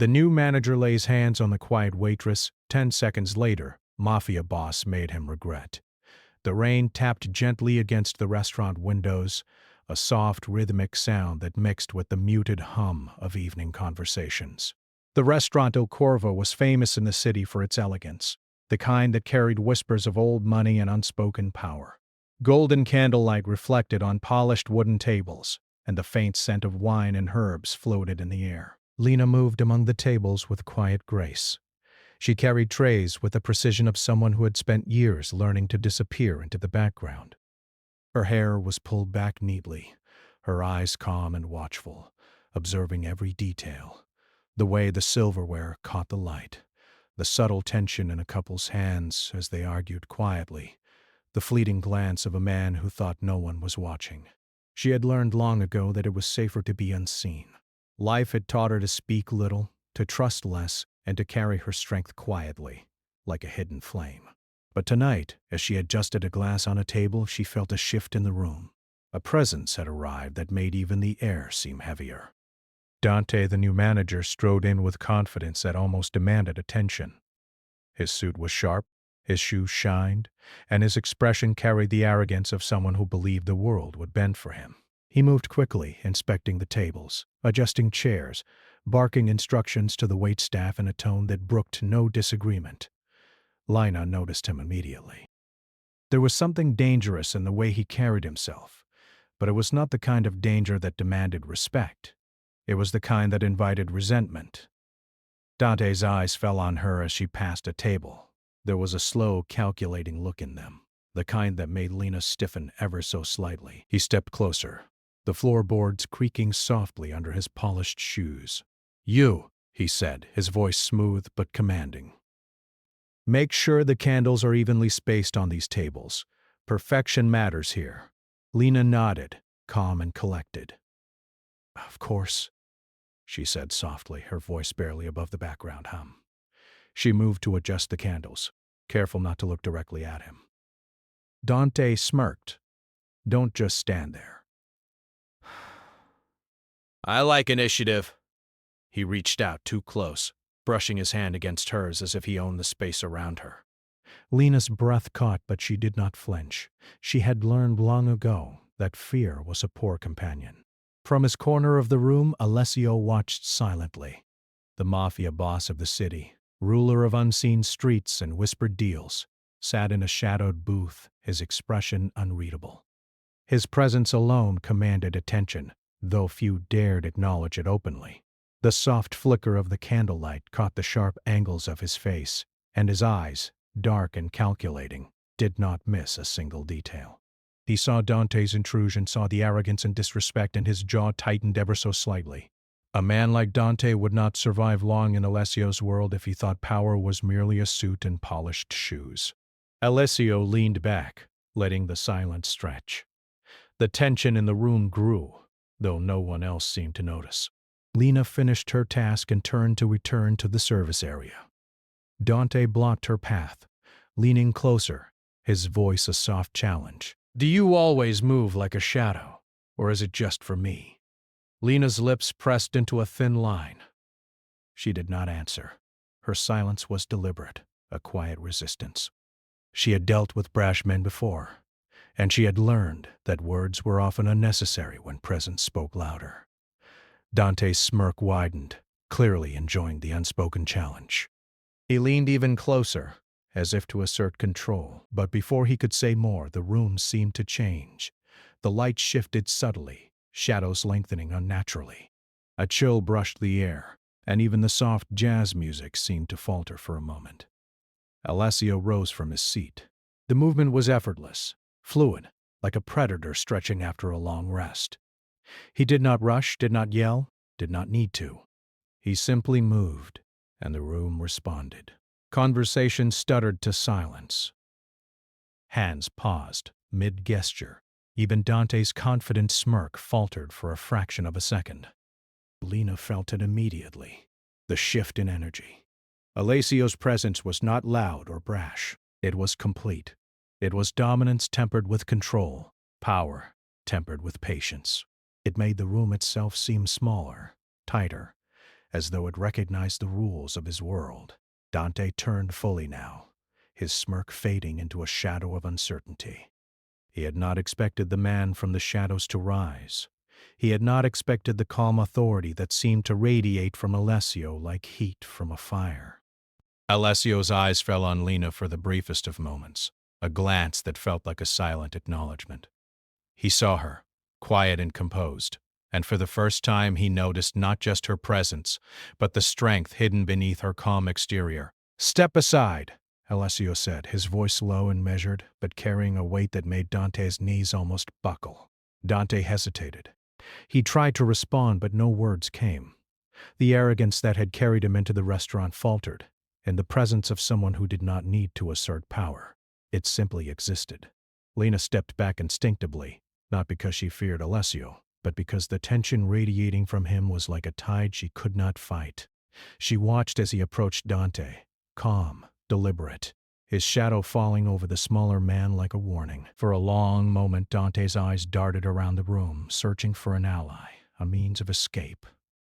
The new manager lays hands on the quiet waitress. 10 seconds later, Mafia boss made him regret. The rain tapped gently against the restaurant windows, a soft rhythmic sound that mixed with the muted hum of evening conversations. The restaurant El Corvo was famous in the city for its elegance, the kind that carried whispers of old money and unspoken power. Golden candlelight reflected on polished wooden tables, and the faint scent of wine and herbs floated in the air. Lena moved among the tables with quiet grace. She carried trays with the precision of someone who had spent years learning to disappear into the background. Her hair was pulled back neatly, her eyes calm and watchful, observing every detail. The way the silverware caught the light, the subtle tension in a couple's hands as they argued quietly, the fleeting glance of a man who thought no one was watching. She had learned long ago that it was safer to be unseen. Life had taught her to speak little, to trust less, and to carry her strength quietly, like a hidden flame. But tonight, as she adjusted a glass on a table, she felt a shift in the room. A presence had arrived that made even the air seem heavier. Dante, the new manager, strode in with confidence that almost demanded attention. His suit was sharp, his shoes shined, and his expression carried the arrogance of someone who believed the world would bend for him. He moved quickly, inspecting the tables, adjusting chairs, barking instructions to the waitstaff in a tone that brooked no disagreement. Lina noticed him immediately. There was something dangerous in the way he carried himself, but it was not the kind of danger that demanded respect. It was the kind that invited resentment. Dante's eyes fell on her as she passed a table. There was a slow, calculating look in them, the kind that made Lena stiffen ever so slightly. He stepped closer, the floorboards creaking softly under his polished shoes. "You," he said, his voice smooth but commanding. "Make sure the candles are evenly spaced on these tables. Perfection matters here." Lena nodded, calm and collected. "Of course," she said softly, her voice barely above the background hum. She moved to adjust the candles, careful not to look directly at him. Dante smirked. "Don't just stand there." "I like initiative." He reached out too close, brushing his hand against hers as if he owned the space around her. Lena's breath caught, but she did not flinch. She had learned long ago that fear was a poor companion. From his corner of the room, Alessio watched silently. The Mafia boss of the city, ruler of unseen streets and whispered deals, sat in a shadowed booth, his expression unreadable. His presence alone commanded attention, though few dared acknowledge it openly. The soft flicker of the candlelight caught the sharp angles of his face, and his eyes, dark and calculating, did not miss a single detail. He saw Dante's intrusion, saw the arrogance and disrespect, and his jaw tightened ever so slightly. A man like Dante would not survive long in Alessio's world if he thought power was merely a suit and polished shoes. Alessio leaned back, letting the silence stretch. The tension in the room grew, though no one else seemed to notice. Lena finished her task and turned to return to the service area. Dante blocked her path, leaning closer, his voice a soft challenge. "Do you always move like a shadow, or is it just for me?" Lena's lips pressed into a thin line. She did not answer. Her silence was deliberate, a quiet resistance. She had dealt with brash men before, and she had learned that words were often unnecessary when presence spoke louder. Dante's smirk widened, clearly enjoying the unspoken challenge. He leaned even closer, as if to assert control, but before he could say more, the room seemed to change. The light shifted subtly, shadows lengthening unnaturally. A chill brushed the air, and even the soft jazz music seemed to falter for a moment. Alessio rose from his seat. The movement was effortless, fluid, like a predator stretching after a long rest. He did not rush, did not yell, did not need to. He simply moved, and the room responded. Conversation stuttered to silence. Hands paused, mid-gesture. Even Dante's confident smirk faltered for a fraction of a second. Lena felt it immediately, the shift in energy. Alessio's presence was not loud or brash. It was complete. It was dominance tempered with control, power tempered with patience. It made the room itself seem smaller, tighter, as though it recognized the rules of his world. Dante turned fully now, his smirk fading into a shadow of uncertainty. He had not expected the man from the shadows to rise. He had not expected the calm authority that seemed to radiate from Alessio like heat from a fire. Alessio's eyes fell on Lena for the briefest of moments, a glance that felt like a silent acknowledgement. He saw her, quiet and composed, and for the first time he noticed not just her presence, but the strength hidden beneath her calm exterior. "Step aside," Alessio said, his voice low and measured, but carrying a weight that made Dante's knees almost buckle. Dante hesitated. He tried to respond, but no words came. The arrogance that had carried him into the restaurant faltered, in the presence of someone who did not need to assert power. It simply existed. Lena stepped back instinctively, not because she feared Alessio, but because the tension radiating from him was like a tide she could not fight. She watched as he approached Dante, calm, deliberate, his shadow falling over the smaller man like a warning. For a long moment, Dante's eyes darted around the room, searching for an ally, a means of escape,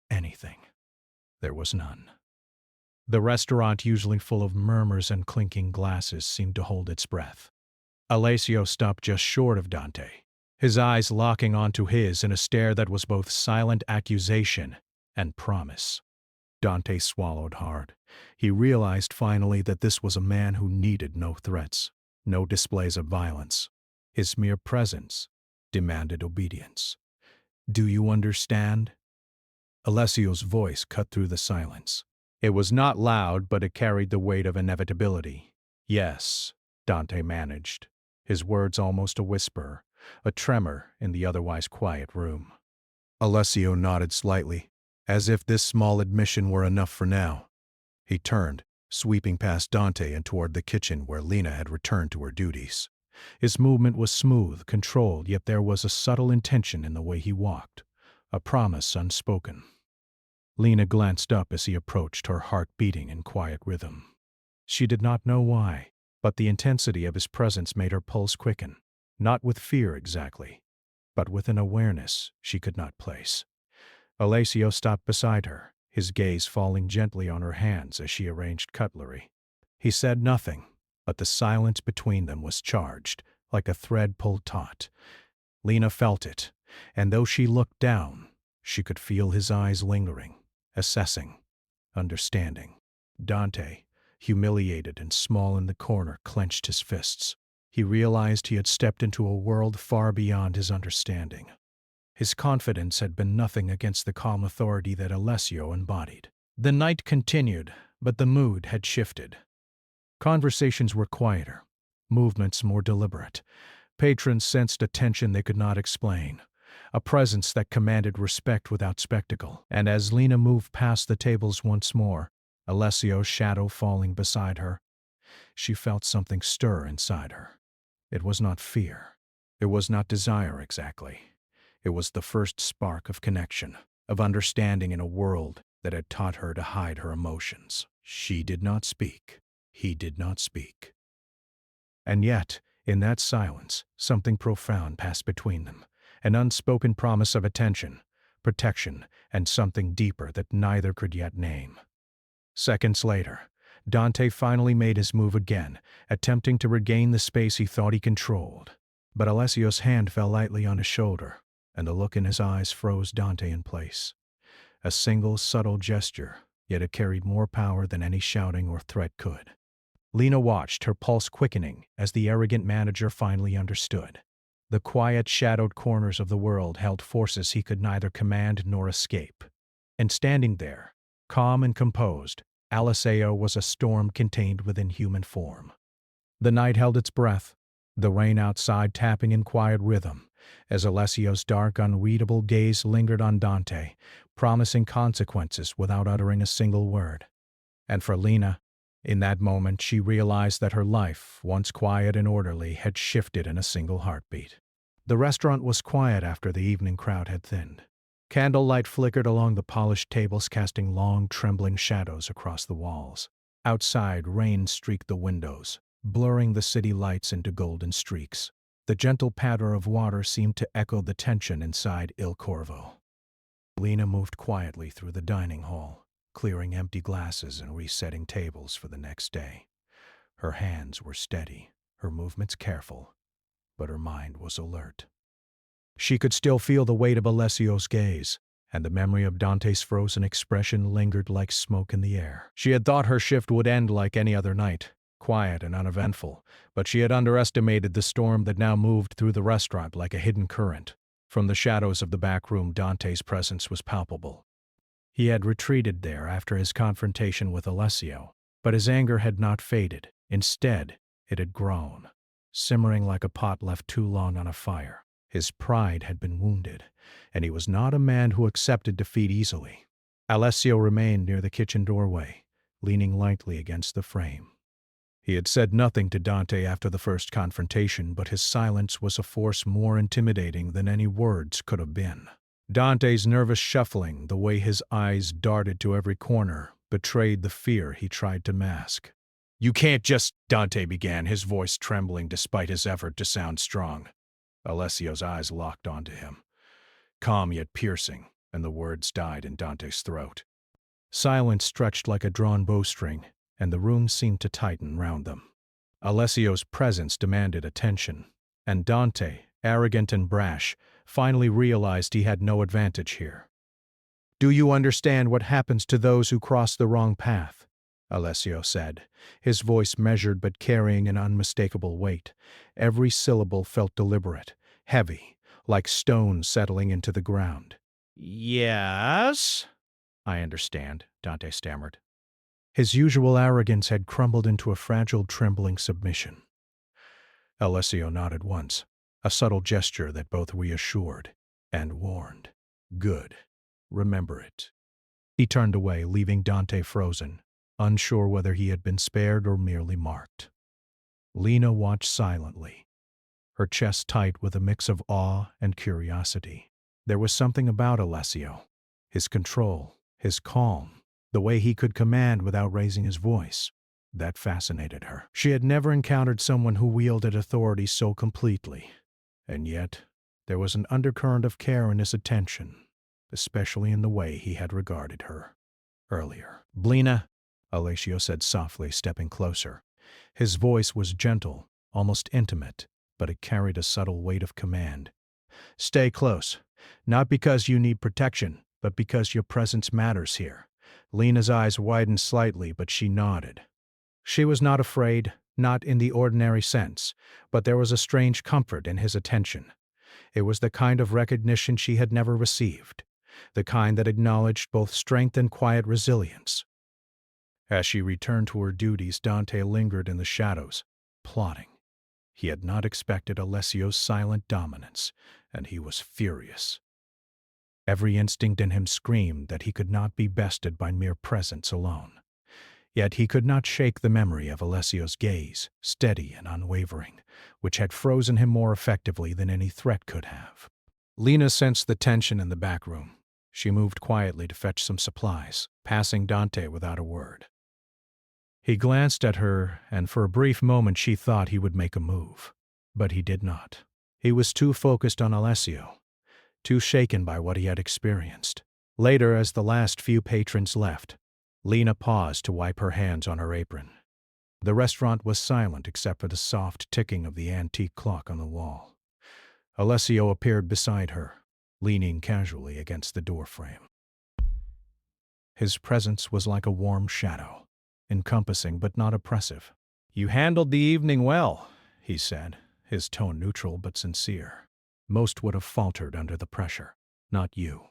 anything. There was none. The restaurant, usually full of murmurs and clinking glasses, seemed to hold its breath. Alessio stopped just short of Dante, his eyes locking onto his in a stare that was both silent accusation and promise. Dante swallowed hard. He realized finally that this was a man who needed no threats, no displays of violence. His mere presence demanded obedience. "Do you understand?" Alessio's voice cut through the silence. It was not loud, but it carried the weight of inevitability. "Yes," Dante managed, his words almost a whisper, a tremor in the otherwise quiet room. Alessio nodded slightly, as if this small admission were enough for now. He turned, sweeping past Dante and toward the kitchen where Lena had returned to her duties. His movement was smooth, controlled, yet there was a subtle intention in the way he walked, a promise unspoken. Lena glanced up as he approached, her heart beating in quiet rhythm. She did not know why, but the intensity of his presence made her pulse quicken, not with fear exactly, but with an awareness she could not place. Alessio stopped beside her, his gaze falling gently on her hands as she arranged cutlery. He said nothing, but the silence between them was charged, like a thread pulled taut. Lena felt it, and though she looked down, she could feel his eyes lingering, assessing, understanding. Dante, humiliated and small in the corner, clenched his fists. He realized he had stepped into a world far beyond his understanding. His confidence had been nothing against the calm authority that Alessio embodied. The night continued, but the mood had shifted. Conversations were quieter, movements more deliberate. Patrons sensed a tension they could not explain, a presence that commanded respect without spectacle. And as Lena moved past the tables once more, Alessio's shadow falling beside her, she felt something stir inside her. It was not fear. It was not desire exactly. It was the first spark of connection, of understanding in a world that had taught her to hide her emotions. She did not speak. He did not speak. And yet, in that silence, something profound passed between them, an unspoken promise of attention, protection, and something deeper that neither could yet name. Seconds later, Dante finally made his move again, attempting to regain the space he thought he controlled. But Alessio's hand fell lightly on his shoulder, and the look in his eyes froze Dante in place. A single subtle gesture, yet it carried more power than any shouting or threat could. Lena watched, her pulse quickening, as the arrogant manager finally understood. The quiet, shadowed corners of the world held forces he could neither command nor escape. And standing there, calm and composed, Alessio was a storm contained within human form. The night held its breath, the rain outside tapping in quiet rhythm, as Alessio's dark, unreadable gaze lingered on Dante, promising consequences without uttering a single word. And for Lena, in that moment she realized that her life, once quiet and orderly, had shifted in a single heartbeat. The restaurant was quiet after the evening crowd had thinned. Candlelight flickered along the polished tables, casting long, trembling shadows across the walls. Outside, rain streaked the windows, blurring the city lights into golden streaks. The gentle patter of water seemed to echo the tension inside Il Corvo. Lena moved quietly through the dining hall, clearing empty glasses and resetting tables for the next day. Her hands were steady, her movements careful, but her mind was alert. She could still feel the weight of Alessio's gaze, and the memory of Dante's frozen expression lingered like smoke in the air. She had thought her shift would end like any other night, quiet and uneventful, but she had underestimated the storm that now moved through the restaurant like a hidden current. From the shadows of the back room, Dante's presence was palpable. He had retreated there after his confrontation with Alessio, but his anger had not faded. Instead, it had grown, simmering like a pot left too long on a fire. His pride had been wounded, and he was not a man who accepted defeat easily. Alessio remained near the kitchen doorway, leaning lightly against the frame. He had said nothing to Dante after the first confrontation, but his silence was a force more intimidating than any words could have been. Dante's nervous shuffling, the way his eyes darted to every corner, betrayed the fear he tried to mask. "You can't just," Dante began, his voice trembling despite his effort to sound strong. Alessio's eyes locked onto him, calm yet piercing, and the words died in Dante's throat. Silence stretched like a drawn bowstring, and the room seemed to tighten round them. Alessio's presence demanded attention, and Dante, arrogant and brash, finally realized he had no advantage here. "Do you understand what happens to those who cross the wrong path?" Alessio said, his voice measured but carrying an unmistakable weight. Every syllable felt deliberate, heavy, like stones settling into the ground. "Yes, I understand," Dante stammered. His usual arrogance had crumbled into a fragile, trembling submission. Alessio nodded once, a subtle gesture that both reassured and warned. "Good. Remember it." He turned away, leaving Dante frozen, unsure whether he had been spared or merely marked. Lena watched silently, her chest tight with a mix of awe and curiosity. There was something about Alessio, his control, his calm, the way he could command without raising his voice, that fascinated her. She had never encountered someone who wielded authority so completely, and yet there was an undercurrent of care in his attention, especially in the way he had regarded her earlier. "Blina," Alessio said softly, stepping closer. His voice was gentle, almost intimate, but it carried a subtle weight of command. "Stay close, not because you need protection, but because your presence matters here." Lena's eyes widened slightly, but she nodded. She was not afraid, not in the ordinary sense, but there was a strange comfort in his attention. It was the kind of recognition she had never received, the kind that acknowledged both strength and quiet resilience. As she returned to her duties, Dante lingered in the shadows, plotting. He had not expected Alessio's silent dominance, and he was furious. Every instinct in him screamed that he could not be bested by mere presence alone. Yet he could not shake the memory of Alessio's gaze, steady and unwavering, which had frozen him more effectively than any threat could have. Lena sensed the tension in the back room. She moved quietly to fetch some supplies, passing Dante without a word. He glanced at her, and for a brief moment she thought he would make a move. But he did not. He was too focused on Alessio, too shaken by what he had experienced. Later, as the last few patrons left, Lena paused to wipe her hands on her apron. The restaurant was silent except for the soft ticking of the antique clock on the wall. Alessio appeared beside her, leaning casually against the doorframe. His presence was like a warm shadow, encompassing but not oppressive. "You handled the evening well," he said, his tone neutral but sincere. "Most would have faltered under the pressure. Not you."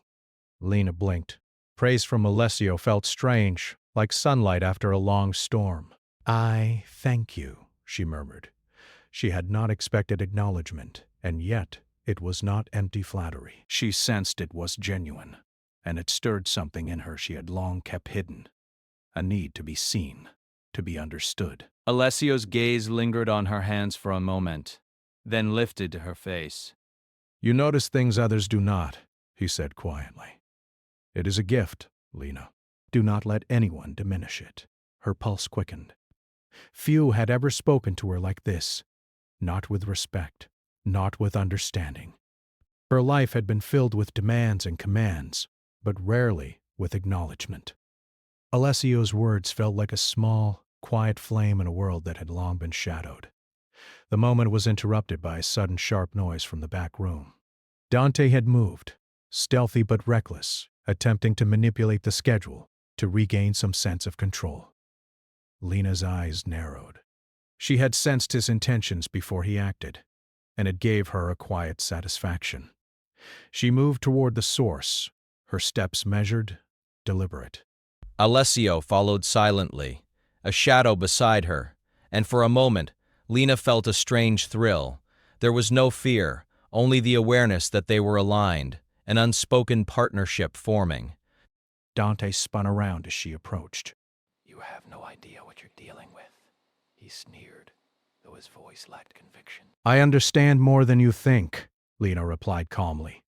Lena blinked. Praise from Alessio felt strange, like sunlight after a long storm. "I thank you," she murmured. She had not expected acknowledgement, and yet it was not empty flattery. She sensed it was genuine, and it stirred something in her she had long kept hidden. A need to be seen, to be understood. Alessio's gaze lingered on her hands for a moment, then lifted to her face. "You notice things others do not," he said quietly. "It is a gift, Lena. Do not let anyone diminish it." Her pulse quickened. Few had ever spoken to her like this, not with respect, not with understanding. Her life had been filled with demands and commands, but rarely with acknowledgement. Alessio's words felt like a small, quiet flame in a world that had long been shadowed. The moment was interrupted by a sudden sharp noise from the back room. Dante had moved, stealthy but reckless, attempting to manipulate the schedule to regain some sense of control. Lena's eyes narrowed. She had sensed his intentions before he acted, and it gave her a quiet satisfaction. She moved toward the source, her steps measured, deliberate. Alessio followed silently, a shadow beside her, and for a moment, Lena felt a strange thrill. There was no fear, only the awareness that they were aligned, an unspoken partnership forming. Dante spun around as she approached. "You have no idea what you're dealing with," he sneered, though his voice lacked conviction. "I understand more than you think," Lena replied calmly.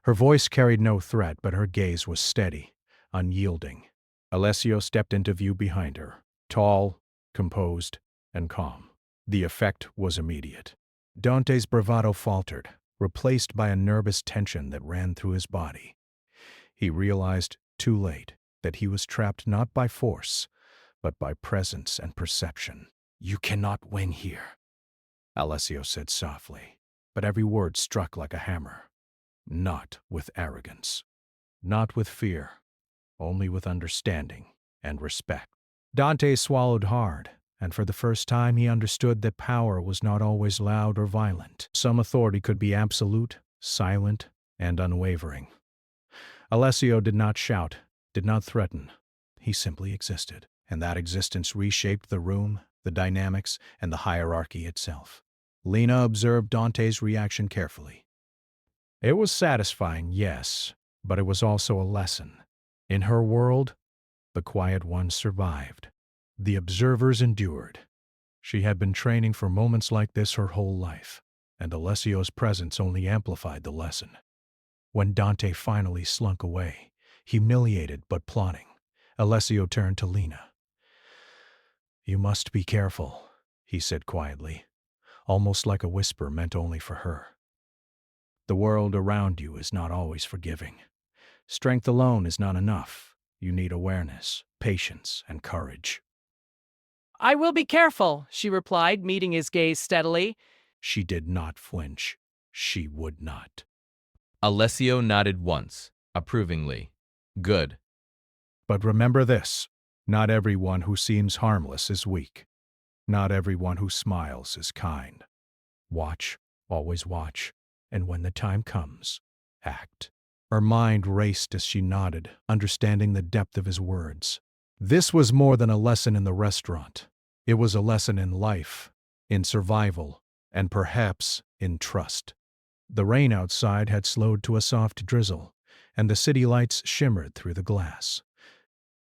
Her voice carried no threat, but her gaze was steady, unyielding. Alessio stepped into view behind her, tall, composed, and calm. The effect was immediate. Dante's bravado faltered, replaced by a nervous tension that ran through his body. He realized, too late, that he was trapped not by force, but by presence and perception. "You cannot win here," Alessio said softly, but every word struck like a hammer. Not with arrogance, not with fear, only with understanding and respect. Dante swallowed hard, and for the first time he understood that power was not always loud or violent. Some authority could be absolute, silent, and unwavering. Alessio did not shout, did not threaten. He simply existed, and that existence reshaped the room, the dynamics, and the hierarchy itself. Lena observed Dante's reaction carefully. It was satisfying, yes, but it was also a lesson. In her world, the quiet ones survived. The observers endured. She had been training for moments like this her whole life, and Alessio's presence only amplified the lesson. When Dante finally slunk away, humiliated but plotting, Alessio turned to Lena. "You must be careful," he said quietly, almost like a whisper meant only for her. "The world around you is not always forgiving. Strength alone is not enough. You need awareness, patience, and courage." "I will be careful," she replied, meeting his gaze steadily. She did not flinch. She would not. Alessio nodded once, approvingly. Good. But remember this, not everyone who seems harmless is weak. Not everyone who smiles is kind. Watch, always watch, and when the time comes, act. Her mind raced as she nodded, understanding the depth of his words. This was more than a lesson in the restaurant. It was a lesson in life, in survival, and perhaps in trust. The rain outside had slowed to a soft drizzle, and the city lights shimmered through the glass.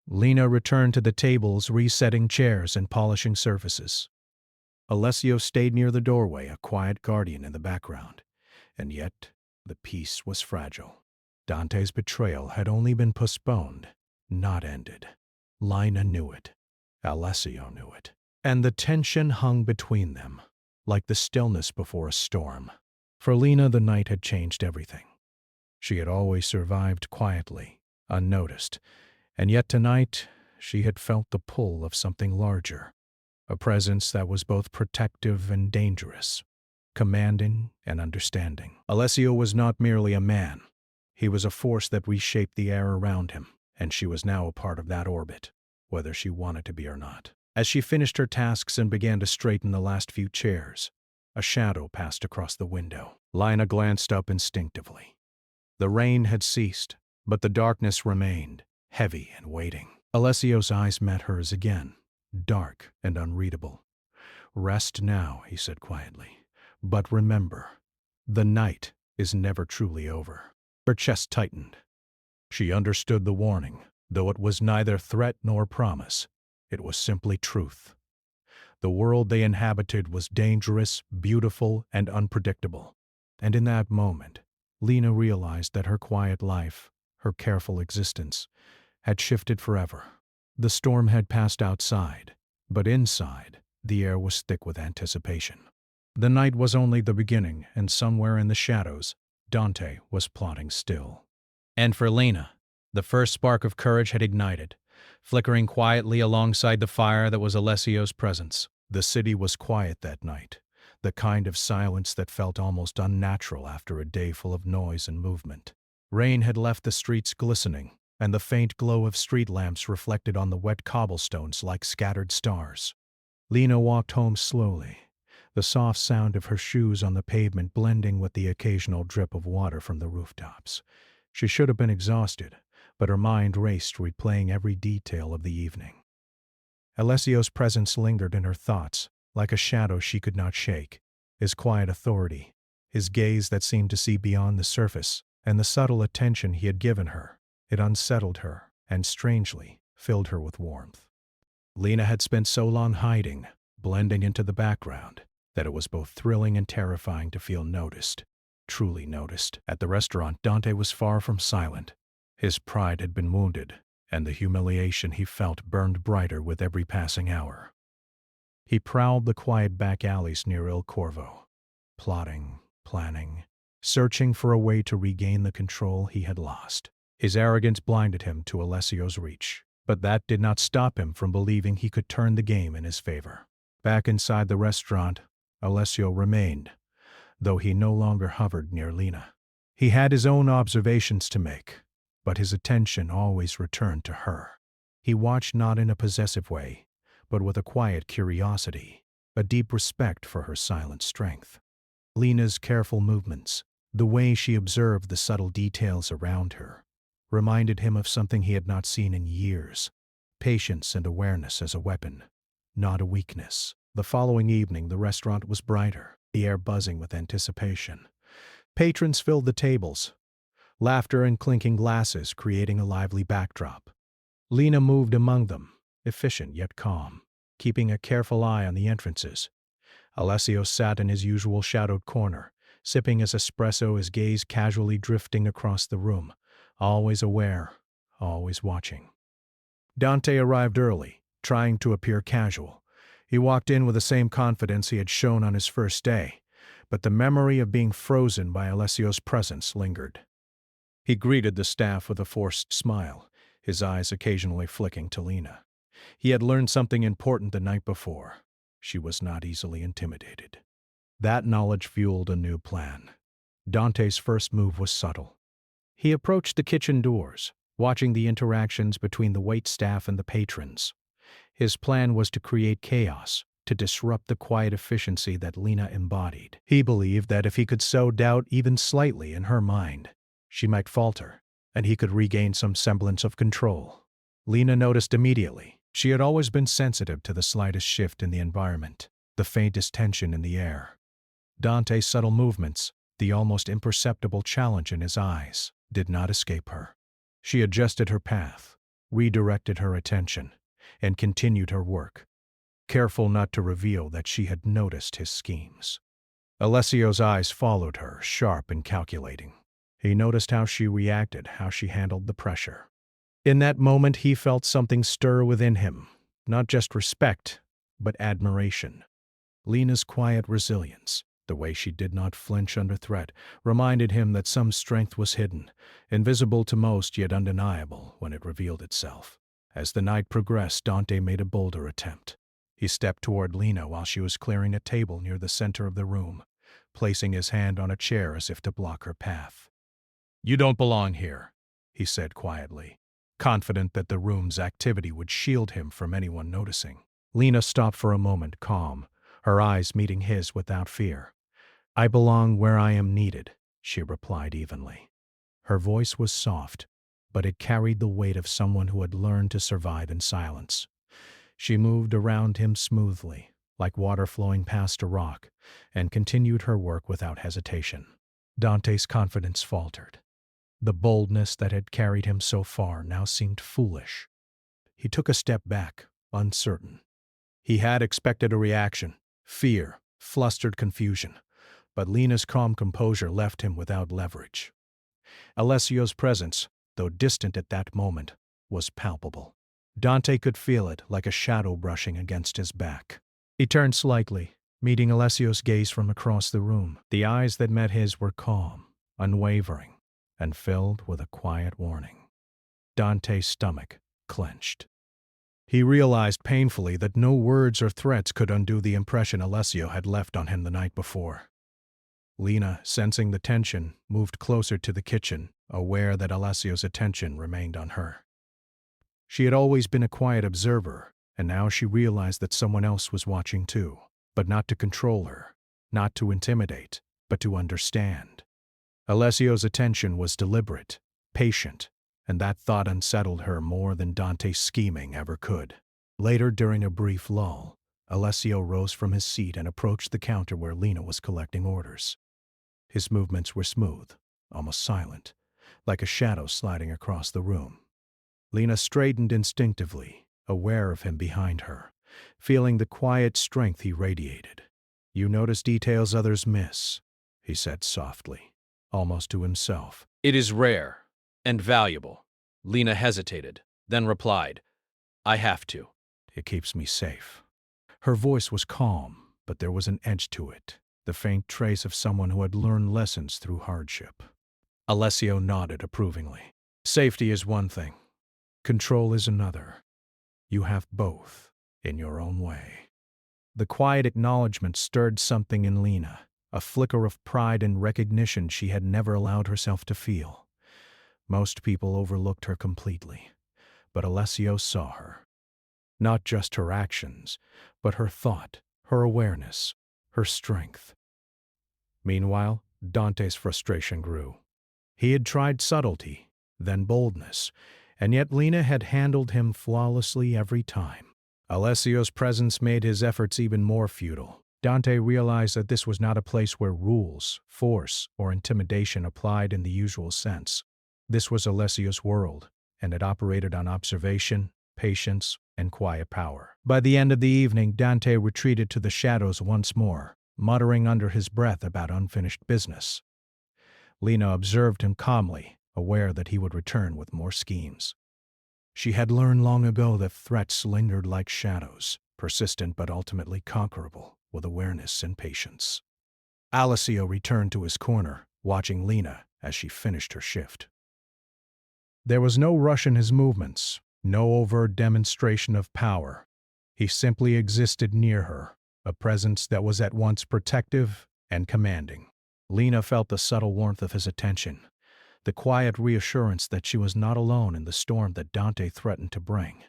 Lena returned to the tables, resetting chairs and polishing surfaces. Alessio stayed near the doorway, a quiet guardian in the background, and yet the peace was fragile. Dante's betrayal had only been postponed, not ended. Lina knew it. Alessio knew it. And the tension hung between them, like the stillness before a storm. For Lena, the night had changed everything. She had always survived quietly, unnoticed, and yet tonight she had felt the pull of something larger, a presence that was both protective and dangerous, commanding and understanding. Alessio was not merely a man. He was a force that reshaped the air around him, and she was now a part of that orbit, whether she wanted to be or not. As she finished her tasks and began to straighten the last few chairs, a shadow passed across the window. Lina glanced up instinctively. The rain had ceased, but the darkness remained, heavy and waiting. Alessio's eyes met hers again, dark and unreadable. "Rest now," he said quietly. "But remember, the night is never truly over." Her chest tightened. She understood the warning, though it was neither threat nor promise. It was simply truth. The world they inhabited was dangerous, beautiful, and unpredictable. And in that moment, Lena realized that her quiet life, her careful existence, had shifted forever. The storm had passed outside, but inside, the air was thick with anticipation. The night was only the beginning, and somewhere in the shadows, Dante was plotting still. And for Lena, the first spark of courage had ignited. flickering quietly alongside the fire that was Alessio's presence. The city was quiet that night, the kind of silence that felt almost unnatural after a day full of noise and movement. Rain had left the streets glistening, and the faint glow of street lamps reflected on the wet cobblestones like scattered stars. Lena walked home slowly, the soft sound of her shoes on the pavement blending with the occasional drip of water from the rooftops. She should have been exhausted, but her mind raced, replaying every detail of the evening. Alessio's presence lingered in her thoughts, like a shadow she could not shake. His quiet authority, his gaze that seemed to see beyond the surface, and the subtle attention he had given her. It unsettled her, and strangely, filled her with warmth. Lena had spent so long hiding, blending into the background, that it was both thrilling and terrifying to feel noticed, truly noticed. At the restaurant, Dante was far from silent. His pride had been wounded, and the humiliation he felt burned brighter with every passing hour. He prowled the quiet back alleys near Il Corvo, plotting, planning, searching for a way to regain the control he had lost. His arrogance blinded him to Alessio's reach, but that did not stop him from believing he could turn the game in his favor. Back inside the restaurant, Alessio remained, though he no longer hovered near Lena. He had his own observations to make, but his attention always returned to her. He watched not in a possessive way, but with a quiet curiosity, a deep respect for her silent strength. Lena's careful movements, the way she observed the subtle details around her, reminded him of something he had not seen in years: patience and awareness as a weapon, not a weakness. The following evening, the restaurant was brighter, the air buzzing with anticipation. Patrons filled the tables, laughter and clinking glasses creating a lively backdrop. Lena moved among them, efficient yet calm, keeping a careful eye on the entrances. Alessio sat in his usual shadowed corner, sipping his espresso, his gaze casually drifting across the room, always aware, always watching. Dante arrived early, trying to appear casual. He walked in with the same confidence he had shown on his first day, but the memory of being frozen by Alessio's presence lingered. He greeted the staff with a forced smile, his eyes occasionally flicking to Lena. He had learned something important the night before. She was not easily intimidated. That knowledge fueled a new plan. Dante's first move was subtle. He approached the kitchen doors, watching the interactions between the waitstaff and the patrons. His plan was to create chaos, to disrupt the quiet efficiency that Lena embodied. He believed that if he could sow doubt even slightly in her mind, she might falter, and he could regain some semblance of control. Lena noticed immediately. She had always been sensitive to the slightest shift in the environment, the faintest tension in the air. Dante's subtle movements, the almost imperceptible challenge in his eyes, did not escape her. She adjusted her path, redirected her attention, and continued her work, careful not to reveal that she had noticed his schemes. Alessio's eyes followed her, sharp and calculating. He noticed how she reacted, how she handled the pressure. In that moment, he felt something stir within him, not just respect, but admiration. Lena's quiet resilience, the way she did not flinch under threat, reminded him that some strength was hidden, invisible to most yet undeniable when it revealed itself. As the night progressed, Dante made a bolder attempt. He stepped toward Lena while she was clearing a table near the center of the room, placing his hand on a chair as if to block her path. "You don't belong here," he said quietly, confident that the room's activity would shield him from anyone noticing. Lena stopped for a moment, calm, her eyes meeting his without fear. "I belong where I am needed," she replied evenly. Her voice was soft, but it carried the weight of someone who had learned to survive in silence. She moved around him smoothly, like water flowing past a rock, and continued her work without hesitation. Dante's confidence faltered. The boldness that had carried him so far now seemed foolish. He took a step back, uncertain. He had expected a reaction, fear, flustered confusion, but Lena's calm composure left him without leverage. Alessio's presence, though distant at that moment, was palpable. Dante could feel it like a shadow brushing against his back. He turned slightly, meeting Alessio's gaze from across the room. The eyes that met his were calm, unwavering, and filled with a quiet warning. Dante's stomach, clenched. He realized painfully that no words or threats could undo the impression Alessio had left on him the night before. Lena, sensing the tension, moved closer to the kitchen, aware that Alessio's attention remained on her. She had always been a quiet observer, and now she realized that someone else was watching too, but not to control her, not to intimidate, but to understand. Alessio's attention was deliberate, patient, and that thought unsettled her more than Dante's scheming ever could. Later, during a brief lull, Alessio rose from his seat and approached the counter where Lena was collecting orders. His movements were smooth, almost silent, like a shadow sliding across the room. Lena straightened instinctively, aware of him behind her, feeling the quiet strength he radiated. "You notice details others miss," he said softly, almost to himself. "It is rare and valuable." Lena hesitated, then replied, "I have to." "It keeps me safe." Her voice was calm, but there was an edge to it, the faint trace of someone who had learned lessons through hardship. Alessio nodded approvingly. "Safety is one thing. Control is another. You have both, in your own way." The quiet acknowledgement stirred something in Lena, a flicker of pride and recognition she had never allowed herself to feel. Most people overlooked her completely, but Alessio saw her. Not just her actions, but her thought, her awareness, her strength. Meanwhile, Dante's frustration grew. He had tried subtlety, then boldness, and yet Lena had handled him flawlessly every time. Alessio's presence made his efforts even more futile. Dante realized that this was not a place where rules, force, or intimidation applied in the usual sense. This was Alessio's world, and it operated on observation, patience, and quiet power. By the end of the evening, Dante retreated to the shadows once more, muttering under his breath about unfinished business. Lena observed him calmly, aware that he would return with more schemes. She had learned long ago that threats lingered like shadows, persistent but ultimately conquerable, with awareness and patience. Alessio returned to his corner, watching Lena as she finished her shift. There was no rush in his movements, no overt demonstration of power. He simply existed near her, a presence that was at once protective and commanding. Lena felt the subtle warmth of his attention, the quiet reassurance that she was not alone in the storm that Dante threatened to bring.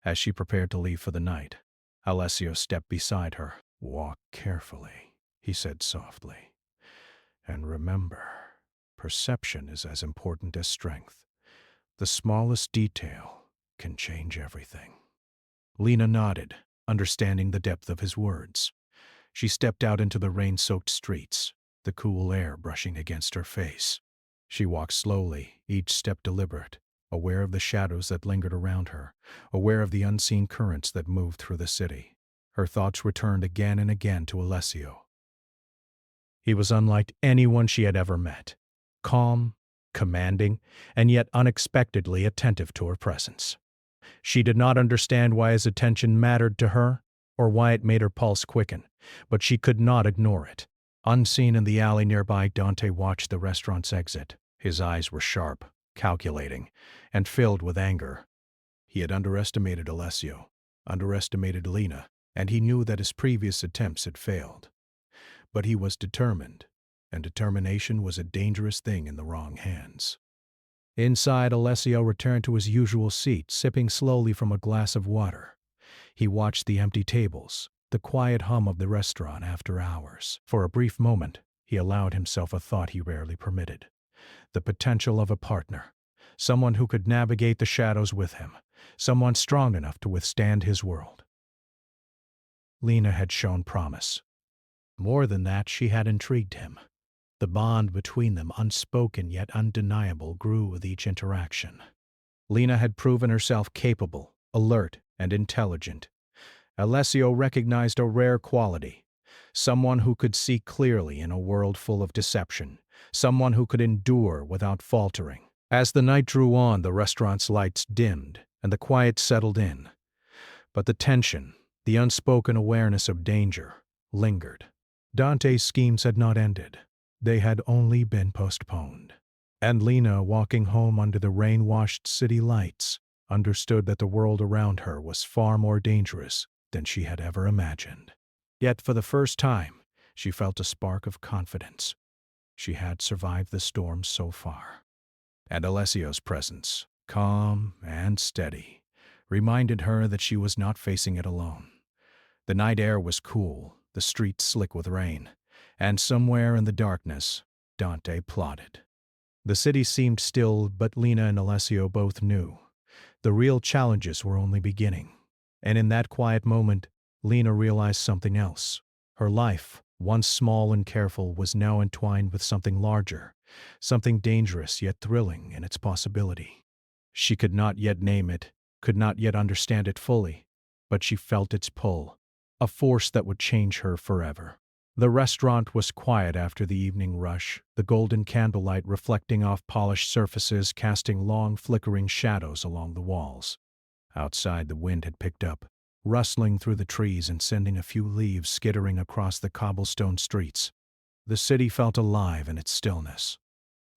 As she prepared to leave for the night, Alessio stepped beside her. "Walk carefully," he said softly. "And remember, perception is as important as strength. The smallest detail can change everything." Lena nodded, understanding the depth of his words. She stepped out into the rain-soaked streets, the cool air brushing against her face. She walked slowly, each step deliberate, aware of the shadows that lingered around her, aware of the unseen currents that moved through the city. Her thoughts returned again and again to Alessio. He was unlike anyone she had ever met, calm, commanding, and yet unexpectedly attentive to her presence. She did not understand why his attention mattered to her, or why it made her pulse quicken, but she could not ignore it. Unseen in the alley nearby, Dante watched the restaurant's exit. His eyes were sharp, calculating, and filled with anger. He had underestimated Alessio, underestimated Lena, and he knew that his previous attempts had failed. But he was determined, and determination was a dangerous thing in the wrong hands. Inside, Alessio returned to his usual seat, sipping slowly from a glass of water. He watched the empty tables, the quiet hum of the restaurant after hours. For a brief moment, he allowed himself a thought he rarely permitted. The potential of a partner, someone who could navigate the shadows with him, someone strong enough to withstand his world. Lena had shown promise. More than that, she had intrigued him. The bond between them, unspoken yet undeniable, grew with each interaction. Lena had proven herself capable, alert, and intelligent. Alessio recognized a rare quality, someone who could see clearly in a world full of deception, someone who could endure without faltering. As the night drew on, the restaurant's lights dimmed, and the quiet settled in. But the tension, the unspoken awareness of danger, lingered. Dante's schemes had not ended. They had only been postponed. And Lena, walking home under the rain-washed city lights, understood that the world around her was far more dangerous than she had ever imagined. Yet for the first time, she felt a spark of confidence. She had survived the storm so far. And Alessio's presence, calm and steady, reminded her that she was not facing it alone. The night air was cool, the streets slick with rain, and somewhere in the darkness, Dante plotted. The city seemed still, but Lena and Alessio both knew. The real challenges were only beginning. And in that quiet moment, Lena realized something else. Her life, once small and careful, was now entwined with something larger, something dangerous yet thrilling in its possibility. She could not yet name it, could not yet understand it fully, but she felt its pull, a force that would change her forever. The restaurant was quiet after the evening rush, the golden candlelight reflecting off polished surfaces, casting long, flickering shadows along the walls. Outside, the wind had picked up, rustling through the trees and sending a few leaves skittering across the cobblestone streets. The city felt alive in its stillness.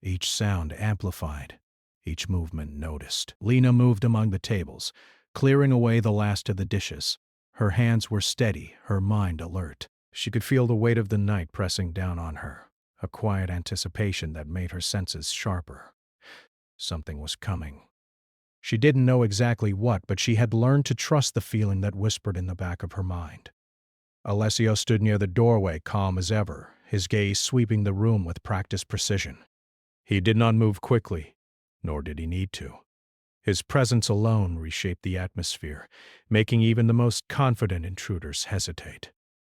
Each sound amplified, each movement noticed. Lena moved among the tables, clearing away the last of the dishes. Her hands were steady, her mind alert. She could feel the weight of the night pressing down on her, a quiet anticipation that made her senses sharper. Something was coming. She didn't know exactly what, but she had learned to trust the feeling that whispered in the back of her mind. Alessio stood near the doorway, calm as ever, his gaze sweeping the room with practiced precision. He did not move quickly, nor did he need to. His presence alone reshaped the atmosphere, making even the most confident intruders hesitate.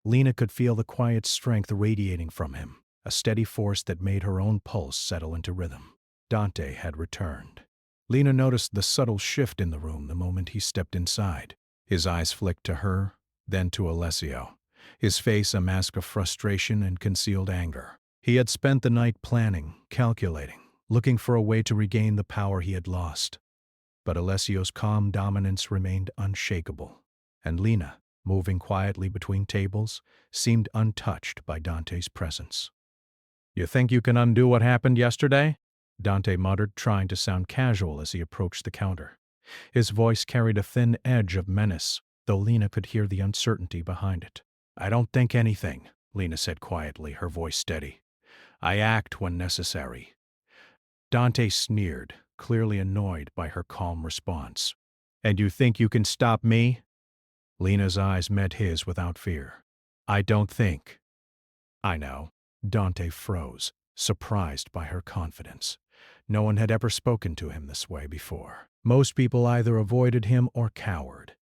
Lena could feel the quiet strength radiating from him, a steady force that made her own pulse settle into rhythm. Dante had returned. Lena noticed the subtle shift in the room the moment he stepped inside. His eyes flicked to her, then to Alessio, his face a mask of frustration and concealed anger. He had spent the night planning, calculating, looking for a way to regain the power he had lost. But Alessio's calm dominance remained unshakable, and Lena, moving quietly between tables, seemed untouched by Dante's presence. "You think you can undo what happened yesterday?" Dante muttered, trying to sound casual as he approached the counter. His voice carried a thin edge of menace, though Lena could hear the uncertainty behind it. "I don't think anything," Lena said quietly, her voice steady. "I act when necessary." Dante sneered, clearly annoyed by her calm response. "And you think you can stop me?" Lena's eyes met his without fear. "I don't think." "I know." Dante froze, surprised by her confidence. No one had ever spoken to him this way before. Most people either avoided him or cowered.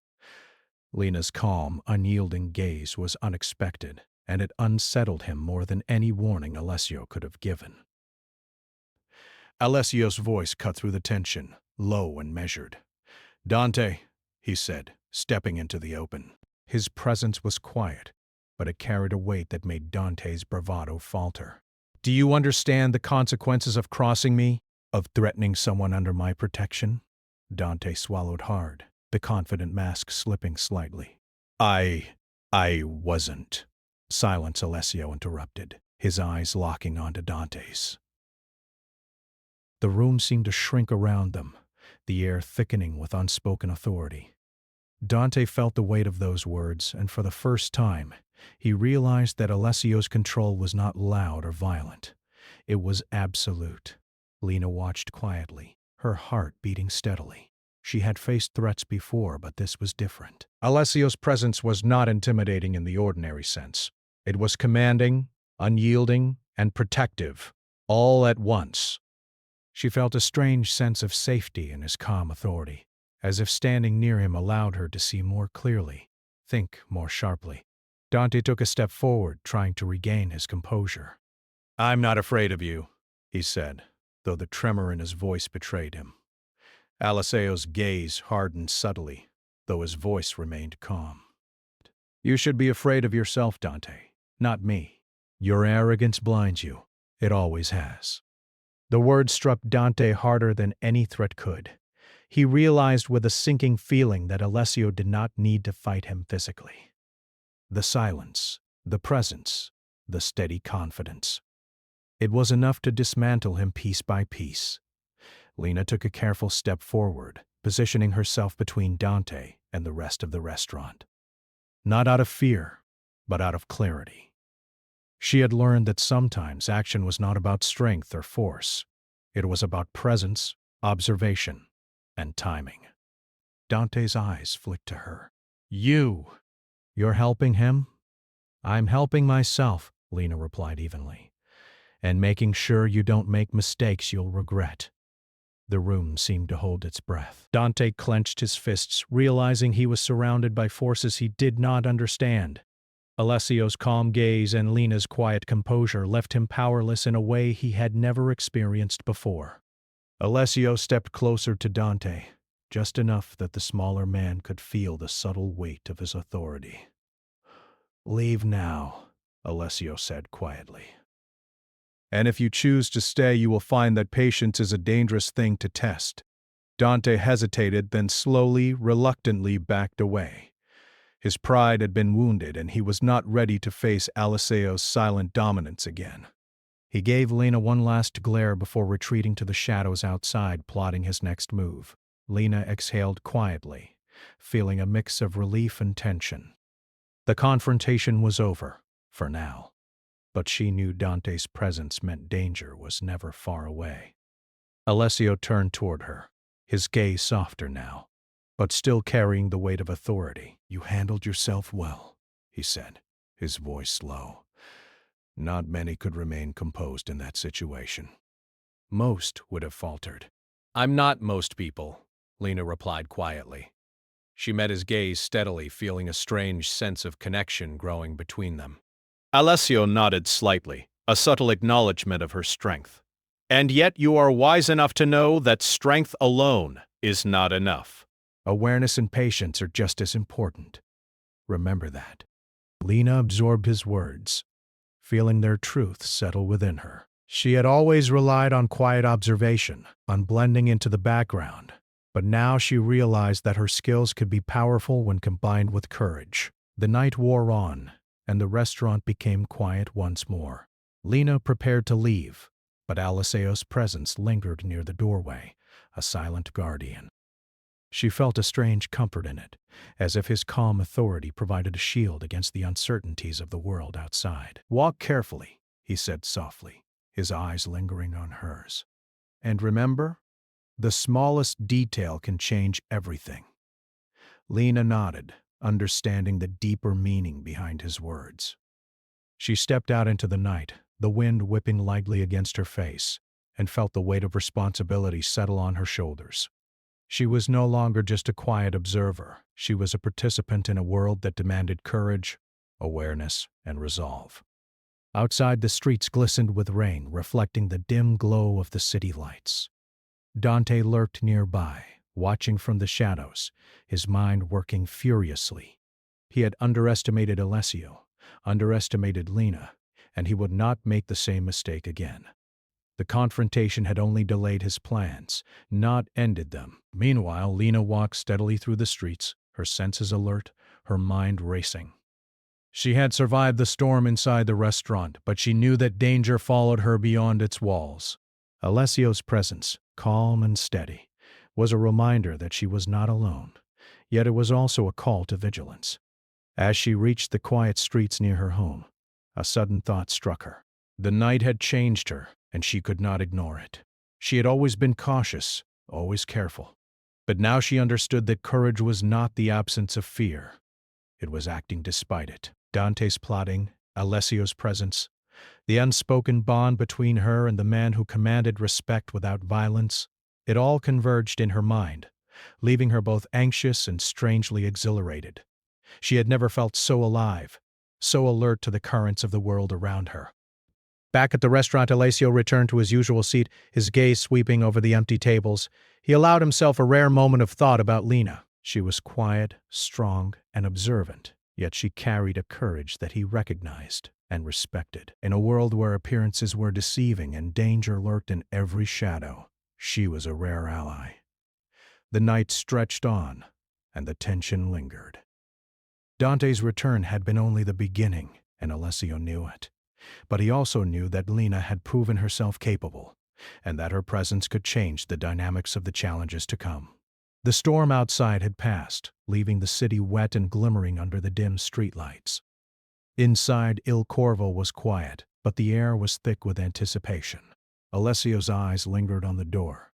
Lena's calm, unyielding gaze was unexpected, and it unsettled him more than any warning Alessio could have given. Alessio's voice cut through the tension, low and measured. "Dante," he said, stepping into the open. His presence was quiet, but it carried a weight that made Dante's bravado falter. "Do you understand the consequences of crossing me, of threatening someone under my protection?" Dante swallowed hard, the confident mask slipping slightly. I wasn't." Silence, Alessio interrupted, his eyes locking onto Dante's. The room seemed to shrink around them, the air thickening with unspoken authority. Dante felt the weight of those words, and for the first time, he realized that Alessio's control was not loud or violent. It was absolute. Lena watched quietly, her heart beating steadily. She had faced threats before, but this was different. Alessio's presence was not intimidating in the ordinary sense. It was commanding, unyielding, and protective, all at once. She felt a strange sense of safety in his calm authority, as if standing near him allowed her to see more clearly, think more sharply. Dante took a step forward, trying to regain his composure. "I'm not afraid of you," he said, though the tremor in his voice betrayed him. Alessio's gaze hardened subtly, though his voice remained calm. "You should be afraid of yourself, Dante, not me. Your arrogance blinds you. It always has." The words struck Dante harder than any threat could. He realized with a sinking feeling that Alessio did not need to fight him physically. The silence, the presence, the steady confidence. It was enough to dismantle him piece by piece. Lena took a careful step forward, positioning herself between Dante and the rest of the restaurant. Not out of fear, but out of clarity. She had learned that sometimes action was not about strength or force. It was about presence, observation, and timing. Dante's eyes flicked to her. You're helping him? I'm helping myself, Lena replied evenly, and making sure you don't make mistakes you'll regret. The room seemed to hold its breath. Dante clenched his fists, realizing he was surrounded by forces he did not understand. Alessio's calm gaze and Lena's quiet composure left him powerless in a way he had never experienced before. Alessio stepped closer to Dante, just enough that the smaller man could feel the subtle weight of his authority. "Leave now," Alessio said quietly. "And if you choose to stay, you will find that patience is a dangerous thing to test." Dante hesitated, then slowly, reluctantly backed away. His pride had been wounded, and he was not ready to face Alessio's silent dominance again. He gave Lena one last glare before retreating to the shadows outside, plotting his next move. Lena exhaled quietly, feeling a mix of relief and tension. The confrontation was over, for now, but she knew Dante's presence meant danger was never far away. Alessio turned toward her, his gaze softer now, but still carrying the weight of authority. "You handled yourself well," he said, his voice low. "Not many could remain composed in that situation. Most would have faltered." "I'm not most people," Lena replied quietly. She met his gaze steadily, feeling a strange sense of connection growing between them. Alessio nodded slightly, a subtle acknowledgement of her strength. "And yet you are wise enough to know that strength alone is not enough. Awareness and patience are just as important. Remember that." Lena absorbed his words, feeling their truth settle within her. She had always relied on quiet observation, on blending into the background, but now she realized that her skills could be powerful when combined with courage. The night wore on, and the restaurant became quiet once more. Lena prepared to leave, but Alessio's presence lingered near the doorway, a silent guardian. She felt a strange comfort in it, as if his calm authority provided a shield against the uncertainties of the world outside. "Walk carefully," he said softly, his eyes lingering on hers. "And remember, the smallest detail can change everything." Lena nodded, understanding the deeper meaning behind his words. She stepped out into the night, the wind whipping lightly against her face, and felt the weight of responsibility settle on her shoulders. She was no longer just a quiet observer. She was a participant in a world that demanded courage, awareness, and resolve. Outside, the streets glistened with rain, reflecting the dim glow of the city lights. Dante lurked nearby, watching from the shadows, his mind working furiously. He had underestimated Alessio, underestimated Lena, and he would not make the same mistake again. The confrontation had only delayed his plans, not ended them. Meanwhile, Lena walked steadily through the streets, her senses alert, her mind racing. She had survived the storm inside the restaurant, but she knew that danger followed her beyond its walls. Alessio's presence, calm and steady, was a reminder that she was not alone, yet it was also a call to vigilance. As she reached the quiet streets near her home, a sudden thought struck her. The night had changed her, and she could not ignore it. She had always been cautious, always careful. But now she understood that courage was not the absence of fear. It was acting despite it. Dante's plotting, Alessio's presence, the unspoken bond between her and the man who commanded respect without violence, it all converged in her mind, leaving her both anxious and strangely exhilarated. She had never felt so alive, so alert to the currents of the world around her. Back at the restaurant, Alessio returned to his usual seat, his gaze sweeping over the empty tables. He allowed himself a rare moment of thought about Lena. She was quiet, strong, and observant, yet she carried a courage that he recognized and respected. In a world where appearances were deceiving and danger lurked in every shadow, she was a rare ally. The night stretched on, and the tension lingered. Dante's return had been only the beginning, and Alessio knew it. But he also knew that Lena had proven herself capable, and that her presence could change the dynamics of the challenges to come. The storm outside had passed, leaving the city wet and glimmering under the dim streetlights. Inside, Il Corvo was quiet, but the air was thick with anticipation. Alessio's eyes lingered on the door,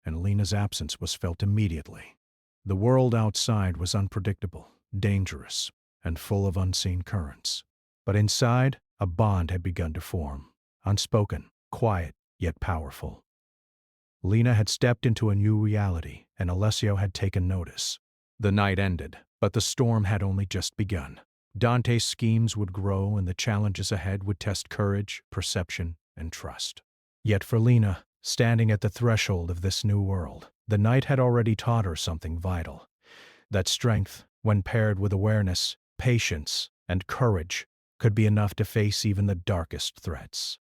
and Lena's absence was felt immediately. The world outside was unpredictable, dangerous, and full of unseen currents. But inside, a bond had begun to form, unspoken, quiet, yet powerful. Lena had stepped into a new reality, and Alessio had taken notice. The night ended, but the storm had only just begun. Dante's schemes would grow, and the challenges ahead would test courage, perception, and trust. Yet for Lena, standing at the threshold of this new world, the night had already taught her something vital. That strength, when paired with awareness, patience, and courage, could be enough to face even the darkest threats.